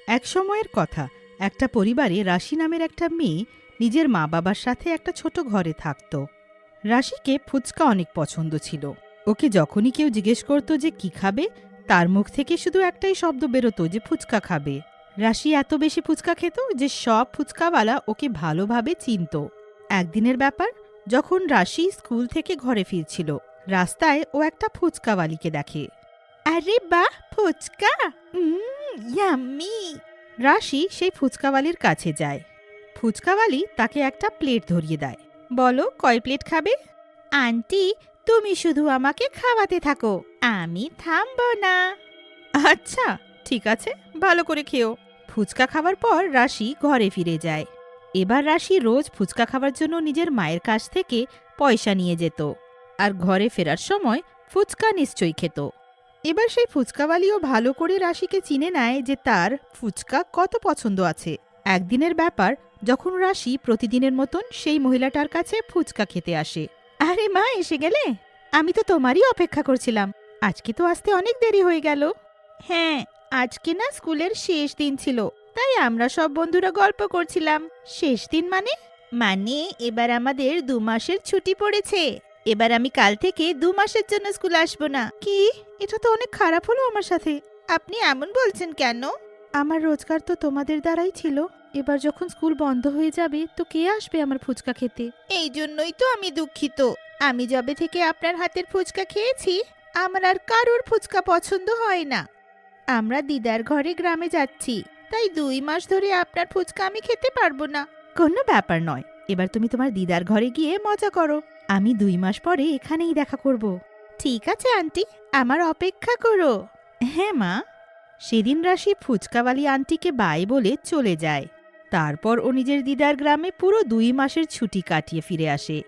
এক সময়ের কথা, একটা পরিবারে রাশি নামের একটা মেয়ে নিজের মা বাবার সাথে একটা ছোট ঘরে থাকত। রাশিকে ফুচকা অনেক পছন্দ ছিল। ওকে যখনই কেউ জিজ্ঞেস করত যে কি খাবে, তার মুখ থেকে শুধু একটাই শব্দ বেরোতো যে ফুচকা খাবে। রাশি এত বেশি ফুচকা খেত যে সব ফুচকাওয়ালা ওকে ভালোভাবে চিনত। একদিনের ব্যাপার, যখন রাশি স্কুল থেকে ঘরে ফিরছিল, রাস্তায় ও একটা ফুচকাওয়ালিকে দেখে। আরে বাহ, ফুচকা! ইয়াম্মি! রাশি সেই ফুচকাওয়ালির কাছে যায়। ফুচকাওয়ালি তাকে একটা প্লেট ধরিয়ে দেয়। বলো, কয় প্লেট খাবে? আন্টি, তুমি শুধু আমাকে খাওয়াতে থাকো, আমি থামবো না। আচ্ছা, ঠিক আছে, ভালো করে খেও। ফুচকা খাওয়ার পর রাশি ঘরে ফিরে যায়। এবার রাশি রোজ ফুচকা খাওয়ার জন্য নিজের মায়ের কাছ থেকে পয়সা নিয়ে যেত, আর ঘরে ফেরার সময় ফুচকা নিশ্চয়ই খেত। এবার সেই ফুচকাওয়ালিও ভালো করে রাশিকে চিনে নেয় যে তার ফুচকা কত পছন্দ আছে। একদিনের ব্যাপার, যখন রাশি প্রতিদিনের মতন সেই মহিলাটার কাছে ফুচকা খেতে আসে। আরে মা, এসে গেলে? আমি তো তোমারই অপেক্ষা করছিলাম। আজকে তো আসতে অনেক দেরি হয়ে গেল। হ্যাঁ, আজকে না স্কুলের শেষ দিন ছিল, তাই আমরা সব বন্ধুরা গল্প করছিলাম। শেষ দিন মানে? মানে এবার আমাদের 2 মাসের ছুটি পড়েছে। এবার আমি কাল থেকে 2 মাসের জন্য স্কুল আসবো না। কি? এটা তো অনেক খারাপ হলো আমার সাথে। আপনি এমন বলছেন কেন? আমার রোজগার তো তোমাদের দ্বারাই ছিল। এবার যখন স্কুল বন্ধ হয়ে যাবে, তো কে আসবে আমার ফুচকা খেতে? এই জন্যই তো আমি দুঃখিত। আমি যবে থেকে আপনার হাতের ফুচকা খেয়েছি, আমার আর কারোর ফুচকা পছন্দ হয় না। আমরা দিদার ঘরে গ্রামে যাচ্ছি, তাই 2 মাস ধরে আপনার ফুচকা আমি খেতে পারবো না। কোনো ব্যাপার নয়, এবার তুমি তোমার দিদার ঘরে গিয়ে মজা করো। আমি 2 মাস পরে এখানেই দেখা করব। ঠিক আছে আন্টি, আমার অপেক্ষা করো। হ্যাঁ মা। সেদিন রাশি ফুচকাওয়ালি আন্টিকে বাই বলে চলে যায়। তারপর ও নিজের দিদার গ্রামে পুরো 2 মাসের ছুটি কাটিয়ে ফিরে আসে।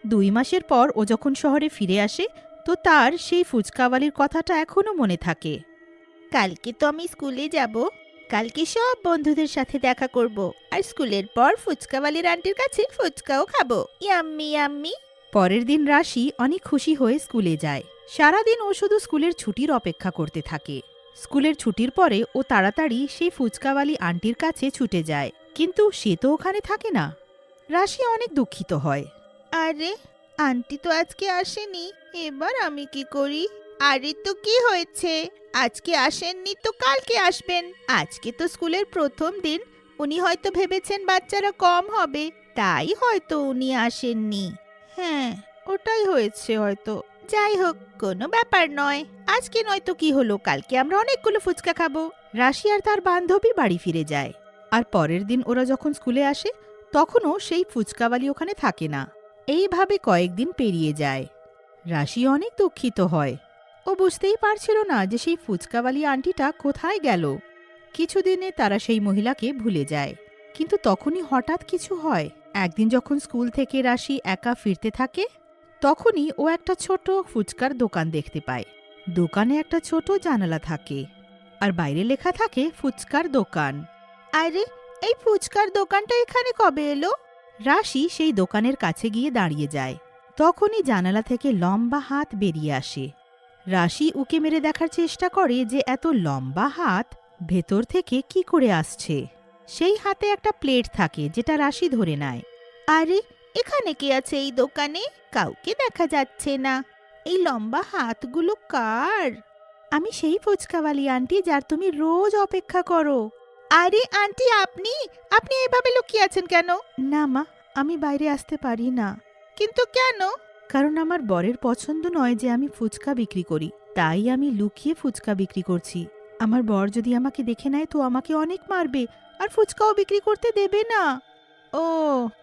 2 মাসের পর ও যখন শহরে ফিরে আসে, তো তার সেই ফুচকাওয়ালির কথাটা এখনো মনে থাকে। কালকে তো আমি স্কুলে যাব। কালকে সব বন্ধুদের সাথে দেখা করব, আর স্কুলের পর ফুচকাওয়ালির আন্টির কাছে ফুচকাও খাবো। Yummy yummy! পরের দিন রাশি অনেক খুশি হয়ে স্কুলে যায়। সারাদিন ও শুধু স্কুলের ছুটির অপেক্ষা করতে থাকে। স্কুলের ছুটির পরে ও তাড়াতাড়ি সেই ফুচকাওয়ালি আন্টির কাছে ছুটে যায়, কিন্তু সে তো ওখানে থাকে না। রাশি অনেক দুঃখিত হয়। আরে, আন্টি তো আজকে আসেনি, এবার আমি কি করি? আরে, তো কি হয়েছে? আজকে আসেননি তো কালকে আসবেন। আজকে তো স্কুলের প্রথম দিন, উনি হয়তো ভেবেছেন বাচ্চারা কম হবে, তাই হয়তো উনি আসেননি। হ্যাঁ, ওটাই হয়েছে হয়তো। যাই হোক, কোনো ব্যাপার নয়। আজকে নয়তো কি হলো, কালকে আমরা অনেকগুলো ফুচকা খাবো। রাশি আর তার বান্ধবী বাড়ি ফিরে যায়। আর পরের দিন ওরা যখন স্কুলে আসে, তখনও সেই ফুচকাওয়ালি ওখানে থাকে না। এইভাবে কয়েকদিন পেরিয়ে যায়। রাশি অনেক দুঃখিত হয়। ও বুঝতেই পারছিল না যে সেই ফুচকাওয়ালি আন্টিটা কোথায় গেল। কিছুদিনে তারা সেই মহিলাকে ভুলে যায়। কিন্তু তখনই হঠাৎ কিছু হয়। একদিন যখন স্কুল থেকে রাশি একা ফিরতে থাকে, তখনই ও একটা ছোট ফুচকার দোকান দেখতে পায়। দোকানে একটা ছোট জানালা থাকে, আর বাইরে লেখা থাকে ফুচকার দোকান। আরে, এই ফুচকার দোকানটা এখানে কবে এলো? রাশি সেই দোকানের কাছে গিয়ে দাঁড়িয়ে যায়। তখনই জানালা থেকে লম্বা হাত বেরিয়ে আসে। রাশি উকে মেরে দেখার চেষ্টা করে যে এত লম্বা হাত ভেতর থেকে কি করে আসছে। সেই হাতে একটা প্লেট থাকে, যেটা রাশি ধরে নেয়। আরে, এখানে কে আছে এই দোকানে? কাউকে দেখা যাচ্ছে না। এই লম্বা হাতগুলো কার? আমি সেই ফুচকাওয়ালি আন্টি, যার তুমি রোজ অপেক্ষা করো। আরে আন্টি, আপনি আপনি এভাবে লুকিয়ে আছেন কেন? না মা, আমি বাইরে আসতে পারি না। কিন্তু কেন? কারণ আমার বরের পছন্দ নয় যে আমি ফুচকা বিক্রি করি, তাই আমি লুকিয়ে ফুচকা বিক্রি করছি। আমার বর যদি আমাকে দেখে নেয় তো আমাকে অনেক মারবে, আর ফুচকাও বিক্রি করতে দেবে না। ও,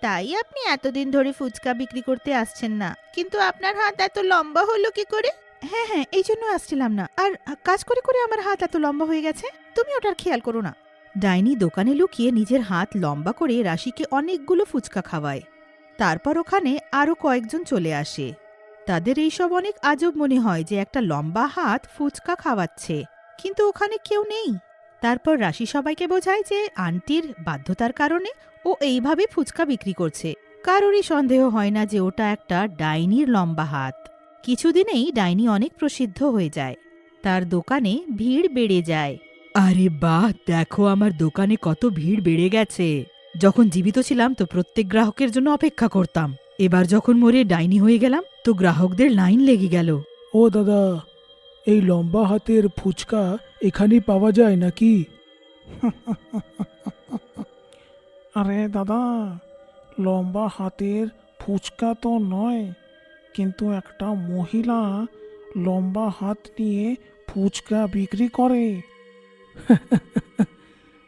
তাই আপনি এতদিন ধরে ফুচকা বিক্রি করতে আসছেন না। কিন্তু আপনার হাত এত লম্বা হলো কি করে? হ্যাঁ হ্যাঁ, এই জন্য আসছিলাম না। আর কাজ করে করে আমার হাত এত লম্বা হয়ে গেছে, তুমি ওটার খেয়াল করো না। ডাইনি দোকানে লুকিয়ে নিজের হাত লম্বা করে রাশিকে অনেকগুলো ফুচকা খাওয়ায়। তারপর ওখানে আরও কয়েকজন চলে আসে। তাদের এইসব অনেক আজব মনে হয় যে একটা লম্বা হাত ফুচকা খাওয়াচ্ছে, কিন্তু ওখানে কেউ নেই। তারপর রাশি সবাইকে বোঝায় যে আন্টির বাধ্যতার কারণে ও এইভাবে ফুচকা বিক্রি করছে। কারোরই সন্দেহ হয় না যে ওটা একটা ডাইনির লম্বা হাত। কিছুদিনেই ডাইনি অনেক প্রসিদ্ধ হয়ে যায়। তার দোকানে ভিড় বেড়ে যায়। আরে বাহ, দেখো আমার দোকানে কত ভিড় বেড়ে গেছে। যখন জীবিত ছিলাম তো প্রত্যেক গ্রাহকের জন্য অপেক্ষা করতাম, এবার যখন মরে ডাইনি হয়ে গেলাম তো গ্রাহকদের লাইন লেগে গেল। ও দাদা, এই লম্বা হাতের ফুচকা এখানেই পাওয়া যায় নাকি? আরে দাদা, লম্বা হাতের ফুচকা তো নয়, কিন্তু একটা মহিলা লম্বা হাত নিয়ে ফুচকা বিক্রি করে।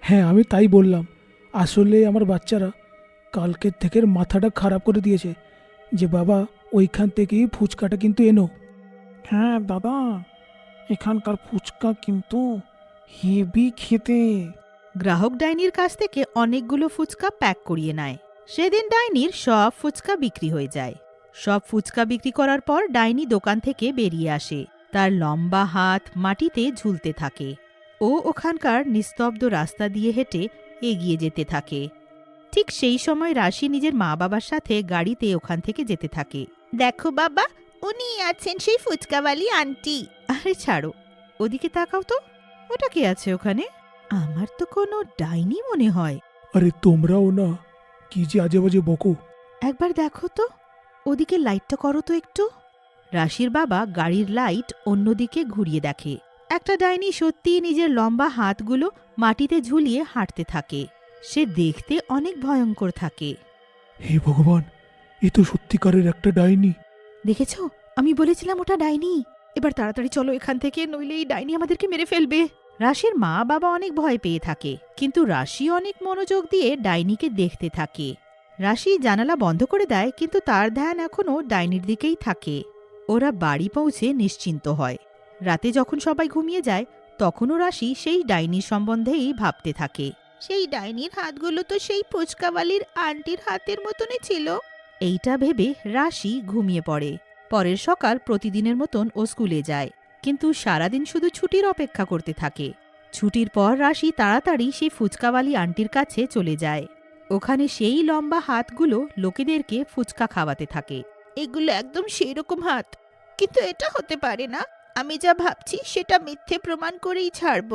হ্যাঁ, আমি তাই বললাম। আসলে আমার বাচ্চারা কালকের থেকে মাথাটা খারাপ করে দিয়েছে যে বাবা ওইখান থেকেই ফুচকাটা কিন্তু এনো। হ্যাঁ দাদা, এখানকার ফুচকা কিন্তু হেভি খেতে। গ্রাহক ডাইনির কাছ থেকে অনেকগুলো ফুচকা প্যাক করিয়ে নেয়। সেদিন ডাইনির সব ফুচকা বিক্রি হয়ে যায়। সব ফুচকা বিক্রি করার পর ডাইনি দোকান থেকে বেরিয়ে আসে। তার লম্বা হাত মাটিতে ঝুলতে থাকে। ও ওখানকার নিস্তব্ধ রাস্তা দিয়ে হেঁটে এগিয়ে যেতে থাকে। ঠিক সেই সময় রাশি নিজের মা বাবার সাথে গাড়িতে ওখান থেকে যেতে থাকে। দেখো বাবা, উনি আছেন সেই ফুচকাওয়ালি আন্টি। আরে ছাড়ো, ওদিকে তাকাও তো, ওটা কে আছে ওখানে? আমার তো কোনো ডাইনি মনে হয়। আরে তোমরাও না, কি যে আজে বাজে বকো। একবার দেখো তো, ওদিকে লাইটটা করো তো একটু। রাশির বাবা গাড়ির লাইট অন্যদিকে ঘুরিয়ে দেখে। একটা ডাইনি সত্যিই নিজের লম্বা হাতগুলো মাটিতে ঝুলিয়ে হাঁটতে থাকে। সে দেখতে অনেক ভয়ঙ্কর থাকে। হে ভগবান, এ তো সত্যিকারের একটা ডাইনি। দেখেছ, আমি বলেছিলাম ওটা ডাইনি। এবার তাড়াতাড়ি চলো এখান থেকে, নইলে এই ডাইনি আমাদেরকে মেরে ফেলবে। রাশির মা বাবা অনেক ভয় পেয়ে থাকে, কিন্তু রাশি অনেক মনোযোগ দিয়ে ডাইনিকে দেখতে থাকে। রাশি জানালা বন্ধ করে দেয়, কিন্তু তার ধ্যান এখনও ডাইনির দিকেই থাকে। ওরা বাড়ি পৌঁছে নিশ্চিন্ত হয়। রাতে যখন সবাই ঘুমিয়ে যায়, তখনও রাশি সেই ডাইনির সম্বন্ধেই ভাবতে থাকে। সেই ডাইনির হাতগুলো তো সেই ফুচকাওয়ালির আন্টির হাতের মতনই ছিল। এইটা ভেবে রাশি ঘুমিয়ে পড়ে। পরের সকাল প্রতিদিনের মতন ও স্কুলে যায়, কিন্তু সারাদিন শুধু ছুটির অপেক্ষা করতে থাকে। ছুটির পর রাশি তাড়াতাড়ি সেই ফুচকাওয়ালি আন্টির কাছে চলে যায়। ওখানে সেই লম্বা হাতগুলো লোকেদেরকে ফুচকা খাওয়াতে থাকে। এগুলো একদম সেই রকম হাত, কিন্তু এটা হতে পারে না। আমি যা ভাবছি সেটা মিথ্যে প্রমাণ করেই ছাড়ব।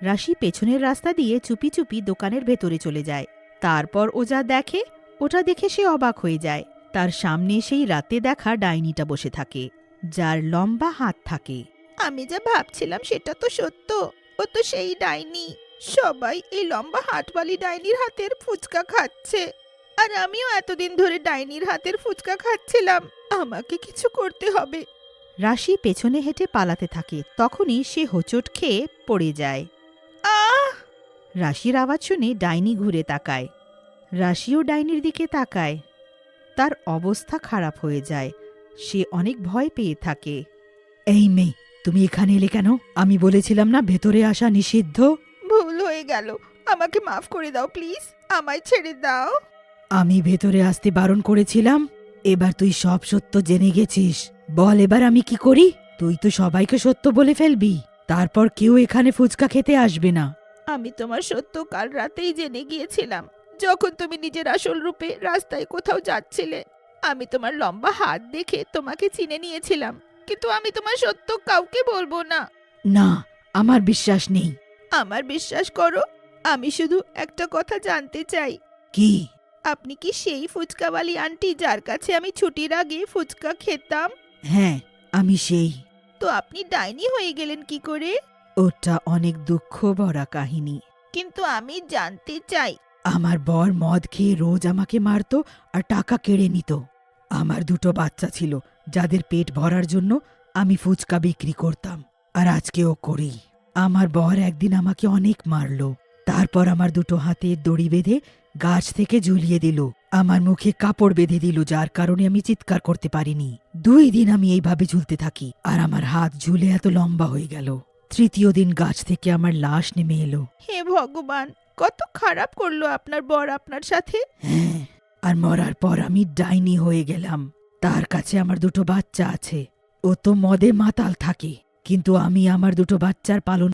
রাশি পেছনের রাস্তা দিয়ে চুপি চুপি দোকানের ভেতরে চলে যায়। তারপর ও যা দেখে, ওটা দেখে সে অবাক হয়ে যায়। তার সামনে সেই রাতে দেখা ডাইনিটা বসে থাকে, যার লম্বা হাত থাকে। আমি যা ভাবছিলাম সেটা তো সত্য, ও তো সেই ডাইনি। সবাই এই লম্বা হাতওয়ালি ডাইনির হাতের ফুচকা খাচ্ছে, আর আমিও এতদিন ধরে ডাইনির হাতের ফুচকা খাচ্ছিলাম। আমাকে কিছু করতে হবে। রাশি পেছনে হেঁটে পালাতে থাকে, তখনই সে হোঁচট খেয়ে পড়ে যায়। আহ! রাশির আওয়াজ শুনে ডাইনি ঘুরে তাকায়। রাশিও ডাইনির দিকে তাকায়। তার অবস্থা খারাপ হয়ে যায়। সে অনেক ভয় পেয়ে থাকে। এই মেয়ে, তুমি এখানে এলে কেন? আমি বলেছিলাম না ভেতরে আসা নিষিদ্ধ? ভুল হয়ে গেল, আমাকে মাফ করে দাও প্লিজ, আমায় ছেড়ে দাও। আমি ভেতরে আসতে বারণ করেছিলাম। এবার তুই সব সত্য জেনে গেছিস। বল এবার আমি কি করি? তুই তো সবাইকে সত্য বলে ফেলবি, তারপর কেউ এখানে ফুচকা খেতে আসবে না। আমি তোমার সত্য কাল রাতেই জেনে গিয়েছিলাম, যখন তুমি নিজের আসল রূপে রাস্তায় কোথাও যাচ্ছিলে। আমি তোমার লম্বা হাত দেখে তোমাকে চিনে নিয়েছিলাম, কিন্তু আমি তোমার সত্য কাউকে বলবো না। না, আমার বিশ্বাস নেই। আমার বিশ্বাস করো, আমি শুধু একটা কথা জানতে চাই। কি? আপনি কি সেই ফুচকাওয়ালি আন্টি যার কাছে আমি ছুটির আগে ফুচকা খেতাম? হ্যাঁ, আমি সেই। তো আপনি ডাইনি হয়ে গেলেন কি করে? ওটা অনেক দুঃখ ভরা কাহিনী, কিন্তু আমি জানতে চাই। আমার বর মদ খেয়ে রোজ আমাকে মারতো আর টাকা কেড়ে নিত। আমার দুটো বাচ্চা ছিল, যাদের পেট ভরার জন্য আমি ফুচকা বিক্রি করতাম, আর আজকেও করি। আমার বর একদিন আমাকে অনেক মারল, তারপর আমার দুটো হাতে দড়ি বেঁধে গাছ থেকে ঝুলিয়ে দিল। আমার মুখে কাপড় বেঁধে দিল, যার কারণে আমি চিৎকার করতে পারিনি। 2 দিন আমি এইভাবে ঝুলতে থাকি, আর আমার হাত ঝুলে এত লম্বা হয়ে গেল। তৃতীয় দিন গাছ থেকে আমার লাশ নেমে এলো। হে ভগবান, কত খারাপ করলো আপনার বর আপনার সাথে। হ্যাঁ, আর মরার পর আমি ডাইনি হয়ে গেলাম। তার কাছে আমার দুটো বাচ্চা আছে। ও তো মদে মাতাল থাকে, কিন্তু আমি আমার দুটো বাচ্চার পালন